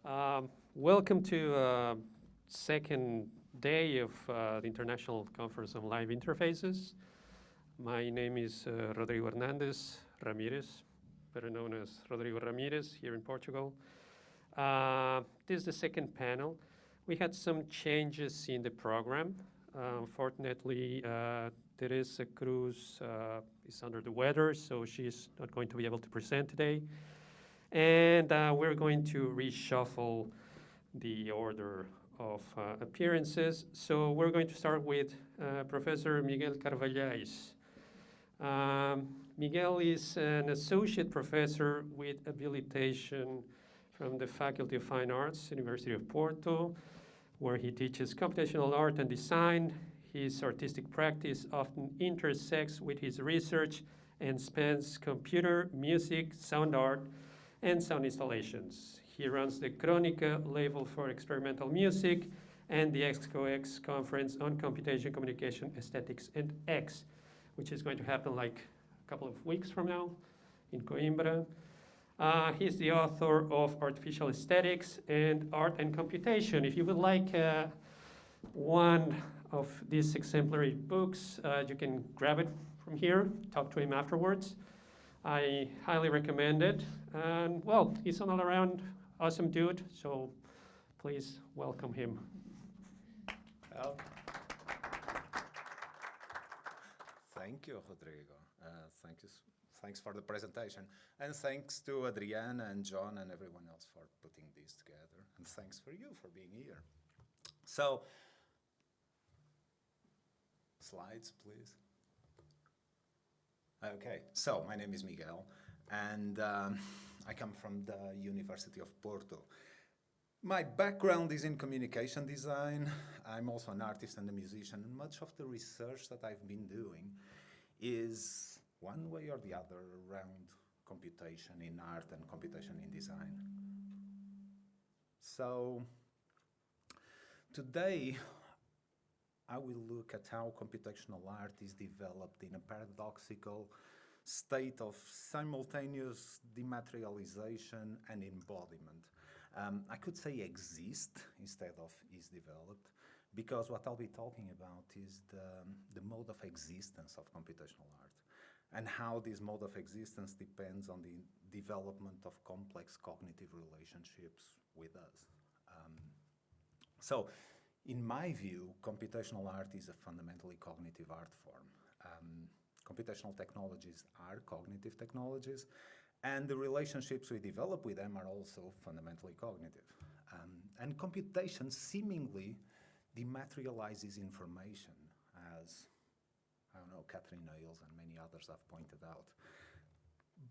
Welcome to second day of the International Conference on Live Interfaces. My name is Rodrigo Hernandez Ramirez, better known as Rodrigo Ramirez here in Portugal. This is the second panel. We had some changes in the program. Unfortunately, Teresa Cruz is under the weather, so she's not going to be able to present today. And we're going to reshuffle the order of appearances. So we're going to start with Professor Miguel Carvalhais. Miguel is an associate professor with habilitation from the Faculty of Fine Arts, University of Porto, where he teaches computational art and design. His artistic practice often intersects with his research and spans computer, music, sound art, and sound installations. He runs the Crónica label for experimental music and the XCOX conference on computation, communication, aesthetics, and X, which is going to happen like a couple of weeks from now in Coimbra. He's the author of Artificial Aesthetics and Art and Computation. If you would like one of these exemplary books, you can grab it from here, talk to him afterwards. I highly recommend it. And well, he's an all-around awesome dude, so please welcome him. Well, thank you, Rodrigo. Thanks for the presentation. And thanks to Adriana and John and everyone else for putting this together. And thanks for you for being here. So, slides, please. Okay, so my name is Miguel, and I come from the University of Porto. My background is in communication design. I'm also an artist and a musician, and much of the research that I've been doing is one way or the other around computation in art and computation in design. So today, I will look at how computational art is developed in a paradoxical state of simultaneous dematerialization and embodiment. I could say exist instead of is developed, because what I'll be talking about is the mode of existence of computational art and how this mode of existence depends on the development of complex cognitive relationships with us. So, in my view, computational art is a fundamentally cognitive art form. Computational technologies are cognitive technologies, and the relationships we develop with them are also fundamentally cognitive. And computation seemingly dematerializes information, as, I don't know, Catherine Ailes and many others have pointed out.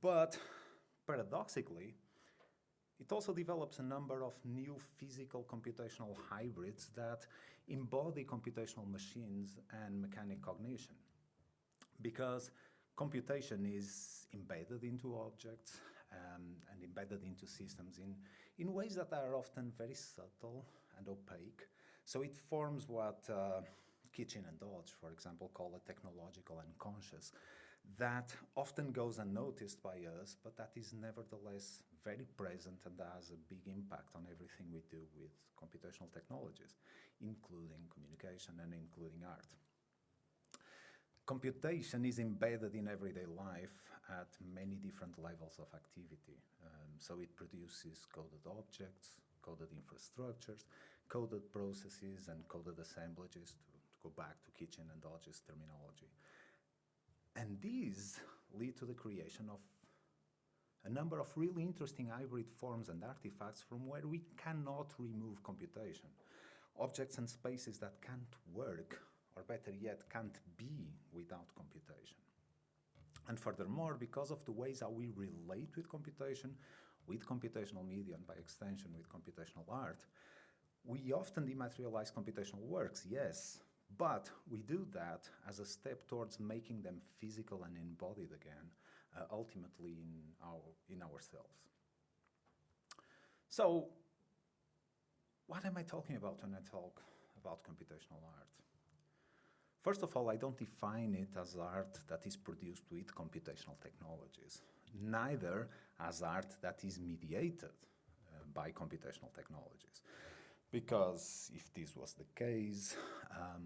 But paradoxically, it also develops a number of new physical computational hybrids that embody computational machines and mechanic cognition. Because computation is embedded into objects and embedded into systems in ways that are often very subtle and opaque. So it forms what Kitchen and Dodge, for example, call a technological unconscious, that often goes unnoticed by us, but that is nevertheless very present and has a big impact on everything we do with computational technologies, including communication and including art. Computation is embedded in everyday life at many different levels of activity. So it produces coded objects, coded infrastructures, coded processes, and coded assemblages, to go back to Kitchen and Dodge's terminology. And these lead to the creation of a number of really interesting hybrid forms and artifacts from where we cannot remove computation. Objects and spaces that can't work, or better yet, can't be without computation. And furthermore, because of the ways how we relate with computation, with computational media, and by extension with computational art, we often dematerialize computational works, yes, but we do that as a step towards making them physical and embodied again, ultimately in ourselves. So, what am I talking about when I talk about computational art? First of all, I don't define it as art that is produced with computational technologies, neither as art that is mediated by computational technologies. Because if this was the case,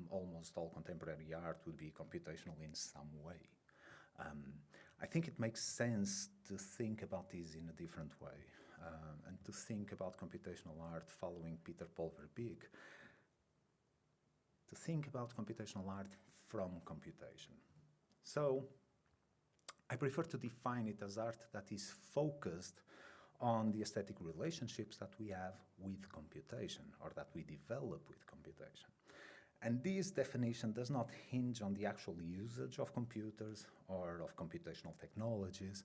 almost all contemporary art would be computational in some way. I think it makes sense to think about this in a different way, and to think about computational art following Peter Paul Verbeek, to think about computational art from computation. So I prefer to define it as art that is focused on the aesthetic relationships that we have with computation, or that we develop with computation. And this definition does not hinge on the actual usage of computers or of computational technologies,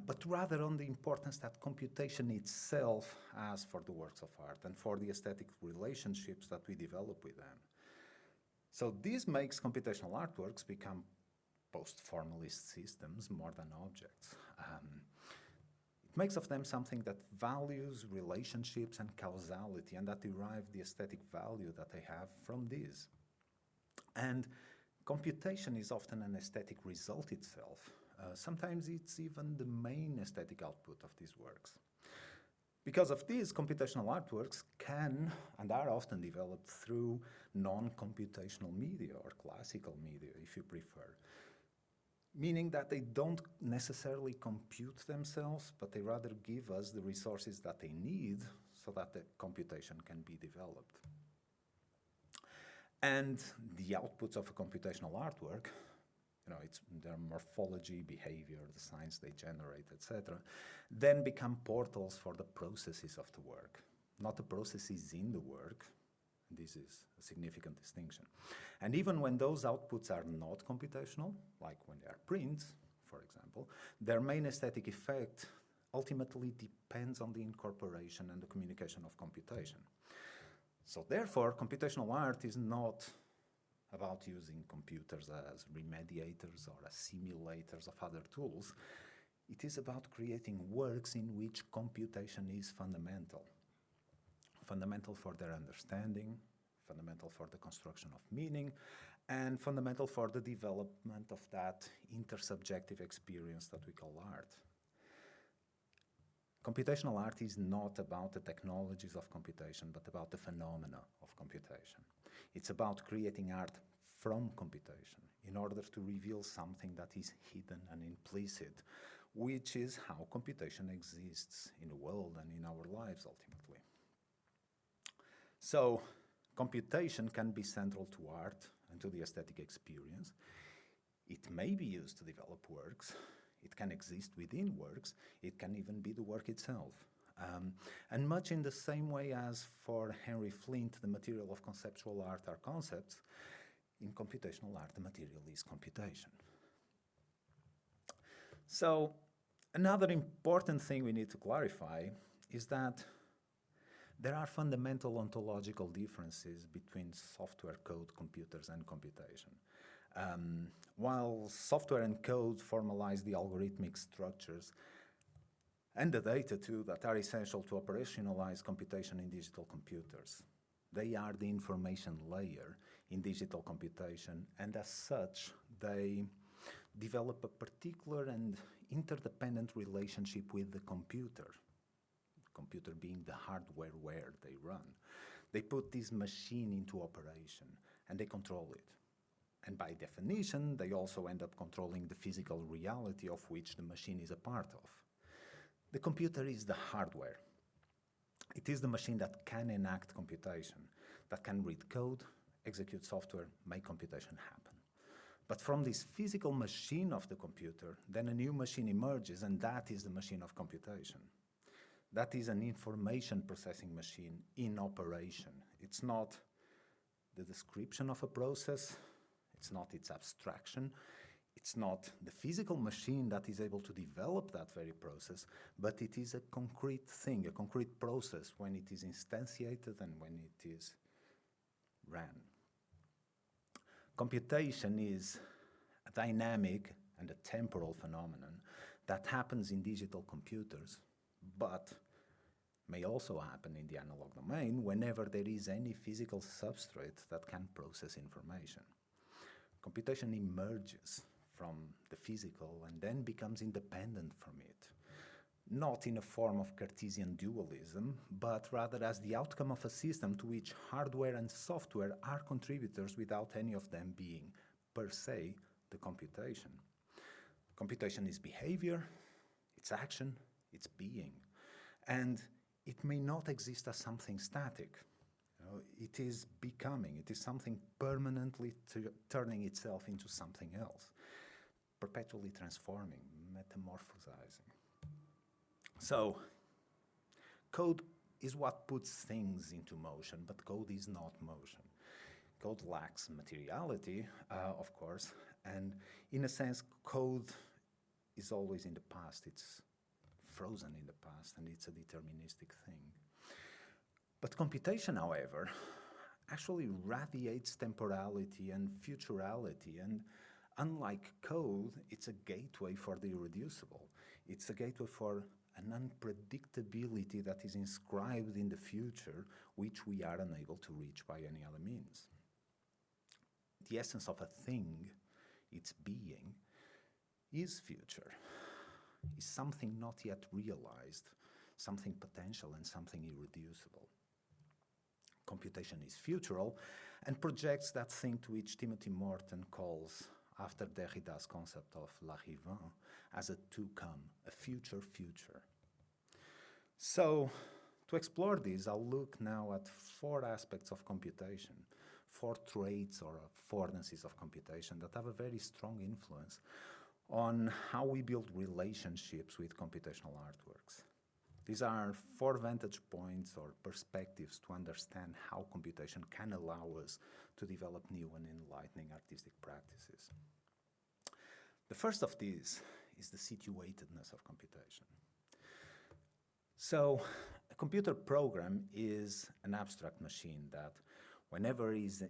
but rather on the importance that computation itself has for the works of art and for the aesthetic relationships that we develop with them. So this makes computational artworks become post-formalist systems more than objects. It makes of them something that values relationships and causality, and that derive the aesthetic value that they have from this. And computation is often an aesthetic result itself. Sometimes it's even the main aesthetic output of these works. Because of this, computational artworks can and are often developed through non-computational media, or classical media, if you prefer. Meaning that they don't necessarily compute themselves, but they rather give us the resources that they need so that the computation can be developed. And the outputs of a computational artwork, it's their morphology, behavior, the signs they generate, etc., then become portals for the processes of the work, not the processes in the work. This is a significant distinction. And even when those outputs are not computational, like when they are prints, for example, their main aesthetic effect ultimately depends on the incorporation and the communication of computation. So therefore, computational art is not about using computers as remediators or as simulators of other tools. It is about creating works in which computation is fundamental. Fundamental for their understanding, fundamental for the construction of meaning, and fundamental for the development of that intersubjective experience that we call art. Computational art is not about the technologies of computation, but about the phenomena of computation. It's about creating art from computation in order to reveal something that is hidden and implicit, which is how computation exists in the world and in our lives ultimately. So, computation can be central to art and to the aesthetic experience. It may be used to develop works. It can exist within works. It can even be the work itself. And much in the same way as for Henry Flint, the material of conceptual art are concepts, in computational art, the material is computation. So, another important thing we need to clarify is that there are fundamental ontological differences between software code, computers, and computation. While software and code formalize the algorithmic structures and the data too that are essential to operationalize computation in digital computers, they are the information layer in digital computation, and as such, they develop a particular and interdependent relationship with the computer being the hardware where they run. They put this machine into operation and they control it. And by definition, they also end up controlling the physical reality of which the machine is a part of. The computer is the hardware. It is the machine that can enact computation, that can read code, execute software, make computation happen. But from this physical machine of the computer, then a new machine emerges, and that is the machine of computation. That is an information processing machine in operation. It's not the description of a process, it's not its abstraction, it's not the physical machine that is able to develop that very process, but it is a concrete thing, a concrete process when it is instantiated and when it is ran. Computation is a dynamic and a temporal phenomenon that happens in digital computers, but may also happen in the analog domain whenever there is any physical substrate that can process information. Computation emerges from the physical and then becomes independent from it. not in a form of Cartesian dualism, but rather as the outcome of a system to which hardware and software are contributors without any of them being, per se, the computation. Computation is behavior, it's action, it's being. And it may not exist as something static. It is becoming, it is something permanently turning itself into something else, perpetually transforming, metamorphosizing. So, code is what puts things into motion, but code is not motion. Code lacks materiality, of course, and in a sense, code is always in the past. It's frozen in the past, and it's a deterministic thing. But computation, however, actually radiates temporality and futurality, and unlike code, it's a gateway for the irreducible. It's a gateway for an unpredictability that is inscribed in the future, which we are unable to reach by any other means. The essence of a thing, its being, is future, is something not yet realized, something potential and something irreducible. Computation is futural and projects that thing to which Timothy Morton calls, after Derrida's concept of l'arrivant, as a to-come, a future future. So, to explore this, I'll look now at 4 aspects of computation, 4 traits or affordances of computation that have a very strong influence on how we build relationships with computational artworks. These are 4 vantage points or perspectives to understand how computation can allow us to develop new and enlightening artistic practices. The first of these is the situatedness of computation. So, a computer program is an abstract machine that, whenever it is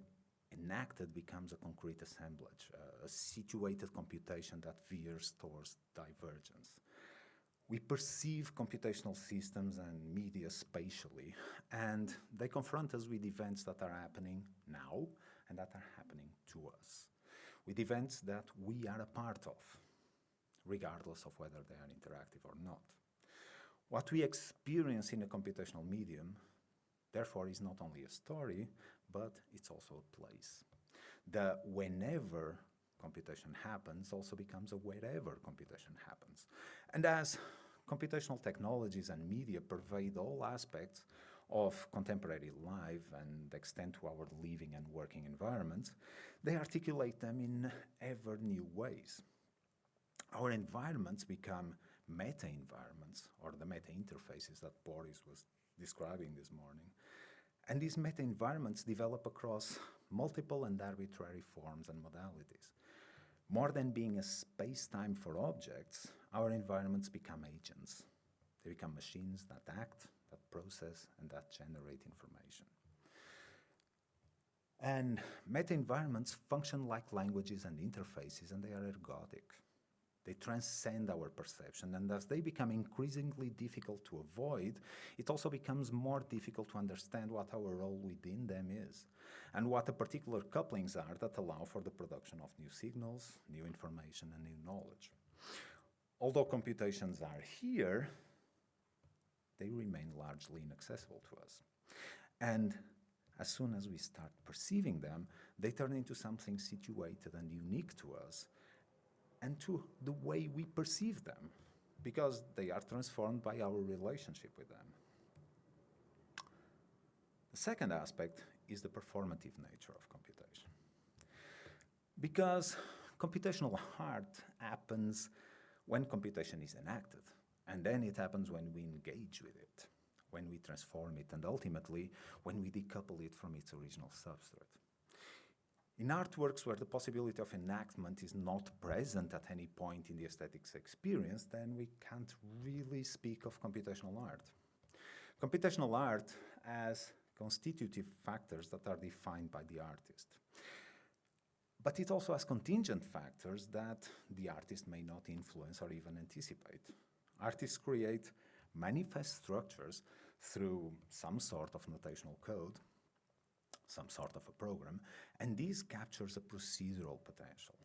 enacted, becomes a concrete assemblage, a situated computation that veers towards divergence. We perceive computational systems and media spatially, and they confront us with events that are happening now and that are happening to us, with events that we are a part of, regardless of whether they are interactive or not. What we experience in a computational medium, therefore, is not only a story, but it's also a place. The whenever computation happens also becomes a wherever computation happens. And as computational technologies and media pervade all aspects of contemporary life and extend to our living and working environments, they articulate them in ever new ways. Our environments become meta-environments, or the meta-interfaces that Boris was describing this morning. And these meta-environments develop across multiple and arbitrary forms and modalities. More than being a space-time for objects, our environments become agents. They become machines that act, that process, and that generate information. And meta-environments function like languages and interfaces, and they are ergodic. They transcend our perception, and as they become increasingly difficult to avoid, it also becomes more difficult to understand what our role within them is, and what the particular couplings are that allow for the production of new signals, new information, and new knowledge. Although computations are here, they remain largely inaccessible to us. And as soon as we start perceiving them, they turn into something situated and unique to us, and to the way we perceive them, because they are transformed by our relationship with them. The second aspect is the performative nature of computation. Because computational art happens when computation is enacted, and then it happens when we engage with it, when we transform it, and ultimately when we decouple it from its original substrate. In artworks where the possibility of enactment is not present at any point in the aesthetics experience, then we can't really speak of computational art. Computational art has constitutive factors that are defined by the artist. But it also has contingent factors that the artist may not influence or even anticipate. Artists create manifest structures through some sort of notational code, some sort of a program, and this captures a procedural potential.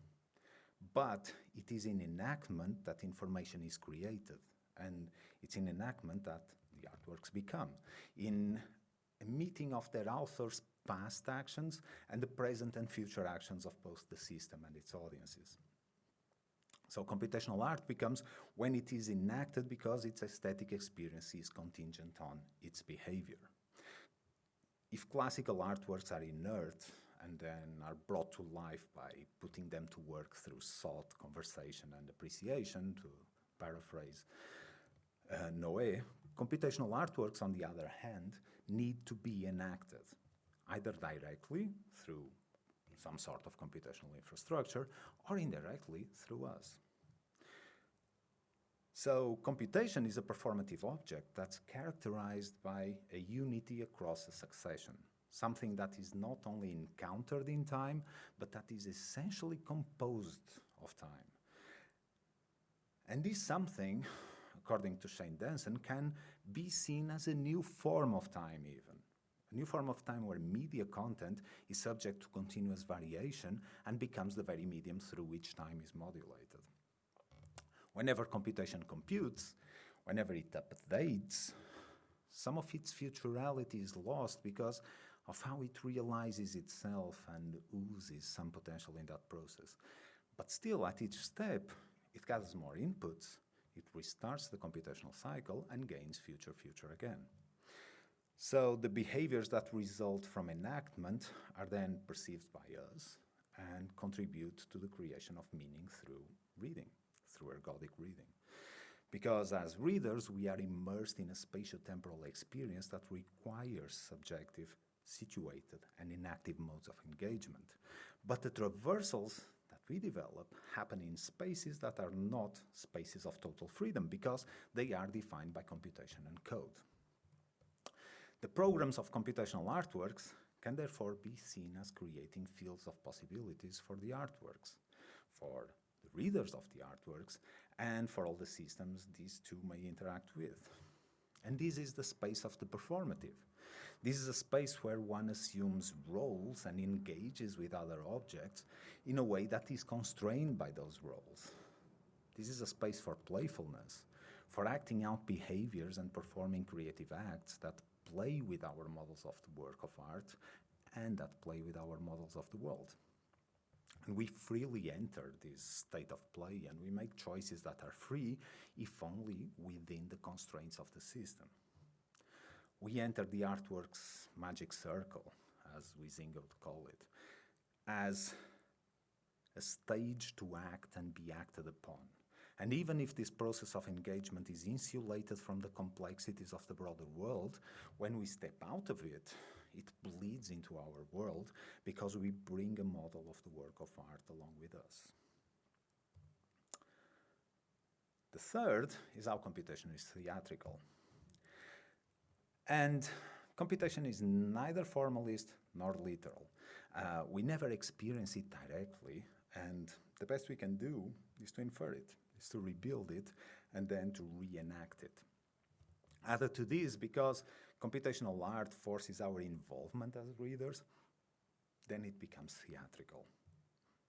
But it is in enactment that information is created, And it's in enactment that the artworks become, in a meeting of their authors' past actions and the present and future actions of both the system and its audiences. So computational art becomes when it is enacted because its aesthetic experience is contingent on its behavior. If classical artworks are inert and then are brought to life by putting them to work through thought, conversation, and appreciation, to paraphrase Noé, computational artworks, on the other hand, need to be enacted, either directly through some sort of computational infrastructure or indirectly through us. So computation is a performative object that's characterized by a unity across a succession, something that is not only encountered in time, but that is essentially composed of time. And this something, according to Shane Denson, can be seen as a new form of time even. A new form of time where media content is subject to continuous variation and becomes the very medium through which time is modulated. Whenever computation computes, whenever it updates, some of its futurality is lost because of how it realizes itself and oozes some potential in that process. But still, at each step, it gathers more inputs, it restarts the computational cycle and gains future again. So the behaviors that result from enactment are then perceived by us and contribute to the creation of meaning through reading, through ergodic reading. Because as readers, we are immersed in a spatio-temporal experience that requires subjective, situated, and inactive modes of engagement. But the traversals that we develop happen in spaces that are not spaces of total freedom because they are defined by computation and code. The programs of computational artworks can therefore be seen as creating fields of possibilities for the artworks, for the readers of the artworks, and for all the systems these two may interact with. And this is the space of the performative. This is a space where one assumes roles and engages with other objects in a way that is constrained by those roles. This is a space for playfulness, for acting out behaviors and performing creative acts that play with our models of the work of art and that play with our models of the world. And we freely enter this state of play and we make choices that are free, if only within the constraints of the system. We enter the artwork's magic circle, as Huizinga would call it, as a stage to act and be acted upon. And even if this process of engagement is insulated from the complexities of the broader world, when we step out of it, it bleeds into our world because we bring a model of the work of art along with us. The third is how computation is theatrical. And computation is neither formalist nor literal. We never experience it directly, and the best we can do is to infer it, is to rebuild it, and then to reenact it. Added to this, because computational art forces our involvement as readers, then it becomes theatrical.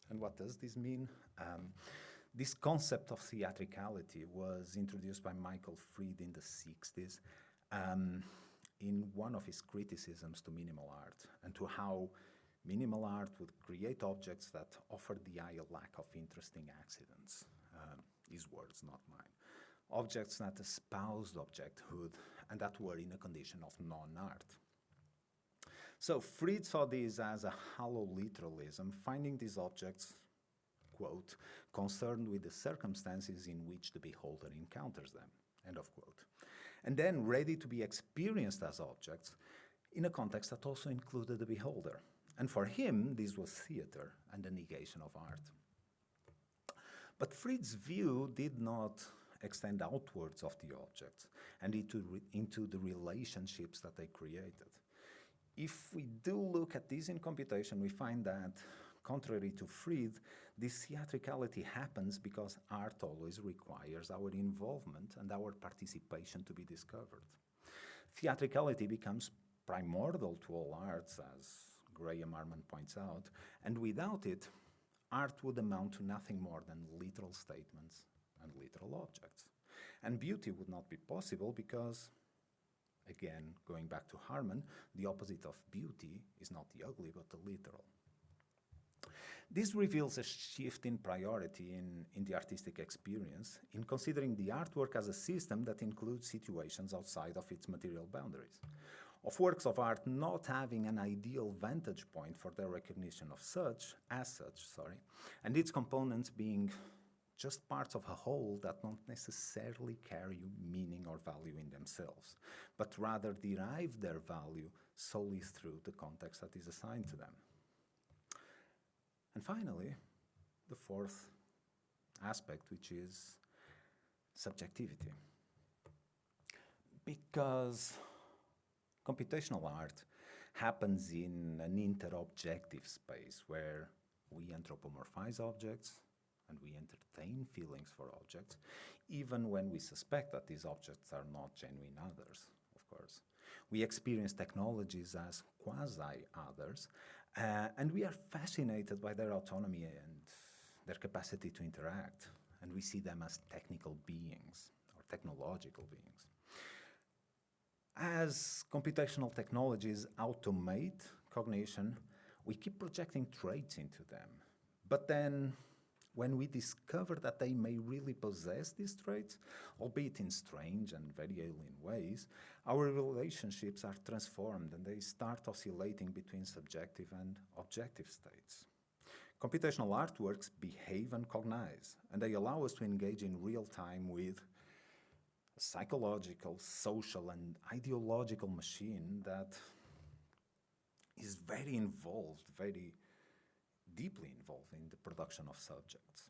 And what does this mean? This concept of theatricality was introduced by Michael Fried in the 60s in one of his criticisms to minimal art and to how minimal art would create objects that offered the eye a lack of interesting accidents. His words, not mine. Objects that espoused objecthood and that were in a condition of non-art. So Fried saw this as a hollow literalism, finding these objects, quote, concerned with the circumstances in which the beholder encounters them, end of quote. And then ready to be experienced as objects in a context that also included the beholder. And for him, this was theater and the negation of art. But Fried's view did not extend outwards of the objects and into the relationships that they created. If we do look at this in computation, we find that, contrary to Fried, this theatricality happens because art always requires our involvement and our participation to be discovered. Theatricality becomes primordial to all arts, as Graham Arman points out, and without it, art would amount to nothing more than literal statements and literal objects. And beauty would not be possible because, again, going back to Harman, the opposite of beauty is not the ugly, but the literal. This reveals a shift in priority in the artistic experience, in considering the artwork as a system that includes situations outside of its material boundaries, of works of art not having an ideal vantage point for their recognition of as such, and its components being just parts of a whole that don't necessarily carry meaning or value in themselves, but rather derive their value solely through the context that is assigned to them. And finally, the fourth aspect, which is subjectivity. Because computational art happens in an interobjective space where we anthropomorphize objects and we entertain feelings for objects, even when we suspect that these objects are not genuine others, of course. We experience technologies as quasi-others, and we are fascinated by their autonomy and their capacity to interact, and we see them as technical beings or technological beings. As computational technologies automate cognition, we keep projecting traits into them. But then, when we discover that they may really possess these traits, albeit in strange and very alien ways, our relationships are transformed and they start oscillating between subjective and objective states. Computational artworks behave and cognize, and they allow us to engage in real time with a psychological, social, and ideological machine that is very involved, very deeply involved in the production of subjects.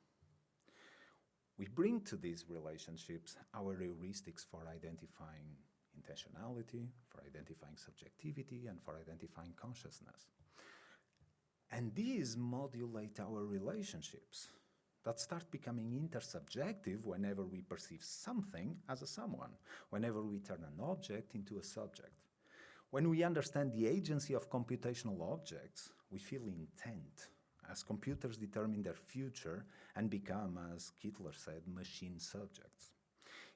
We bring to these relationships our heuristics for identifying intentionality, for identifying subjectivity, and for identifying consciousness. And these modulate our relationships that start becoming intersubjective whenever we perceive something as a someone, whenever we turn an object into a subject. When we understand the agency of computational objects, we feel intent, as computers determine their future and become, as Hitler said, machine subjects.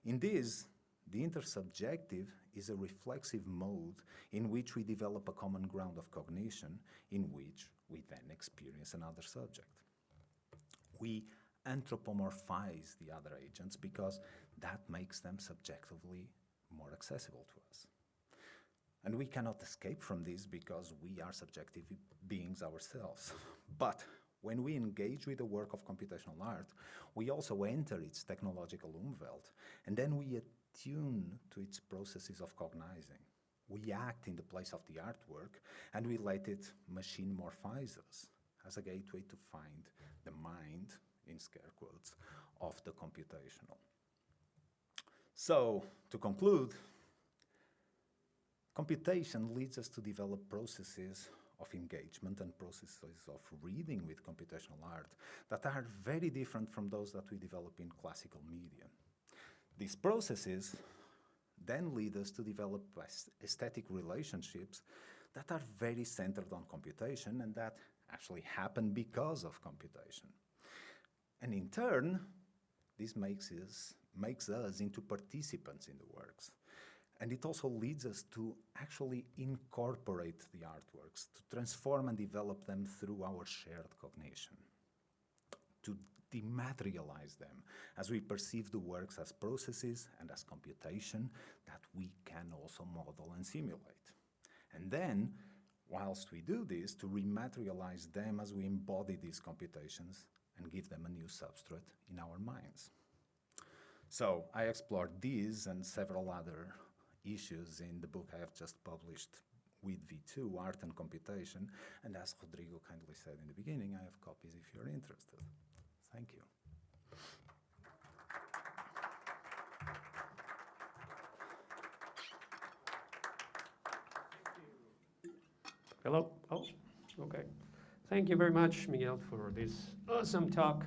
In this, the intersubjective is a reflexive mode in which we develop a common ground of cognition in which we then experience another subject. We anthropomorphize the other agents because that makes them subjectively more accessible to us. And we cannot escape from this because we are subjective beings ourselves. But when we engage with the work of computational art, we also enter its technological Umwelt, and then we attune to its processes of cognizing. We act in the place of the artwork, and we let it machine-morphize us as a gateway to find the mind, in scare quotes, of the computational. So, to conclude, computation leads us to develop processes of engagement and processes of reading with computational art that are very different from those that we develop in classical media. These processes then lead us to develop aesthetic relationships that are very centered on computation and that actually happen because of computation. And in turn, this makes us into participants in the works. And it also leads us to actually incorporate the artworks, to transform and develop them through our shared cognition, to dematerialize them as we perceive the works as processes and as computation that we can also model and simulate. And then, whilst we do this, to rematerialize them as we embody these computations and give them a new substrate in our minds. So I explored these and several other issues in the book I have just published with V2, Art and Computation, and as Rodrigo kindly said in the beginning, I have copies if you're interested. Thank you. Hello? Oh, okay. Thank you very much, Miguel, for this awesome talk.